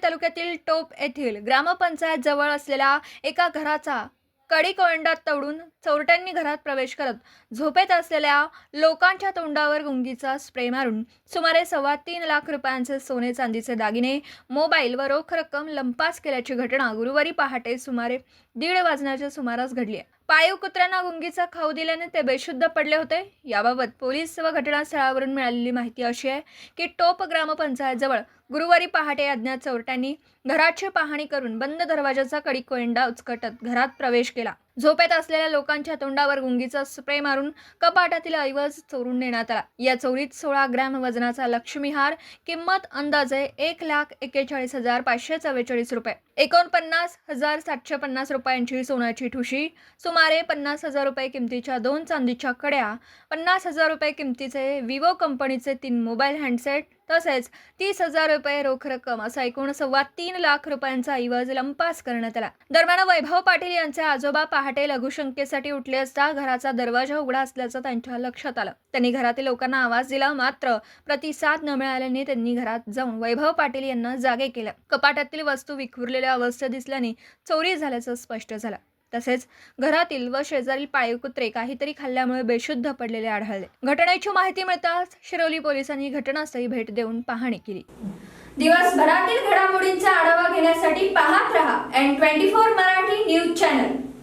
तालुक्यातील टोप येथील ग्रामपंचायत जवळ असलेल्या एका घराचा कडी-कोंडात तोडून चोरट्यांनी घरात प्रवेश करत झोपेत असलेल्या लोकांच्या तोंडावर गुंगीचा स्प्रे मारून सुमारे 3.25 लाख रुपयांचे सोने चांदीचे दागिने, मोबाईल व रोख रक्कम लंपास केल्याची घटना गुरुवारी पहाटे सुमारे 1:30 वाजण्याच्या सुमारास घडली आहे. पाळीव कुत्र्यांना गुंगीचा खाऊ दिल्याने ते बेशुद्ध पडले होते. याबाबत पोलीस व घटनास्थळावरून मिळालेली माहिती अशी आहे की टोप ग्रामपंचायत जवळ गुरुवारी पहाटे अज्ञात चोरट्यांनी घराची पाहणी करून बंद दरवाजाचा कडी-कोंडा उचकटत घरात प्रवेश केला. झोपेत असलेल्या लोकांच्या तोंडावर गुंगीचा स्प्रे मारून कपाटातील ऐवज चोरून नेण्यात आला. या चोरीत 16 ग्रॅम वजनाचा लक्ष्मी हार, किंमत अंदाजे 1,41,544 रुपये, 49,750 रुपयांची सोन्याची ठुशी, सुमारे 50,000 रुपये किमतीच्या 2 चांदीच्या कड्या, 50,000 रुपये किमतीचे विवो कंपनीचे 3 मोबाईल हँडसेट तसेच 30,000 रुपये रोख रक्कम असा एकूण 3.25 लाख रुपयांचा ऐवज लंपास करण्यात आला. दरम्यान वैभव पाटील यांचे आजोबा पहाटे लघुशंकेसाठी उठले असता घराचा दरवाजा उघडा असल्याचं त्यांच्या लक्षात आलं. त्यांनी घरातील लोकांना आवाज दिला, मात्र प्रतिसाद न मिळाल्याने त्यांनी घरात जाऊन वैभव पाटील यांना जागे केलं. कपाटातील वस्तू विखुरलेल्या अवस्थेत दिसल्याने चोरी झाल्याचं स्पष्ट झालं. तसेच घरातील व शेजारील पाळीव कुत्रे काहीतरी खाल्ल्यामुळे बेशुद्ध पडलेले आढळले. घटनेची माहिती मिळताच शिरोली पोलिसांनी घटनास्थळी भेट देऊन पाहणी केली. दिवसभरातील घडामोडींचा आढावा घेण्यासाठी पाहत रहा N24 मराठी न्यूज चॅनल.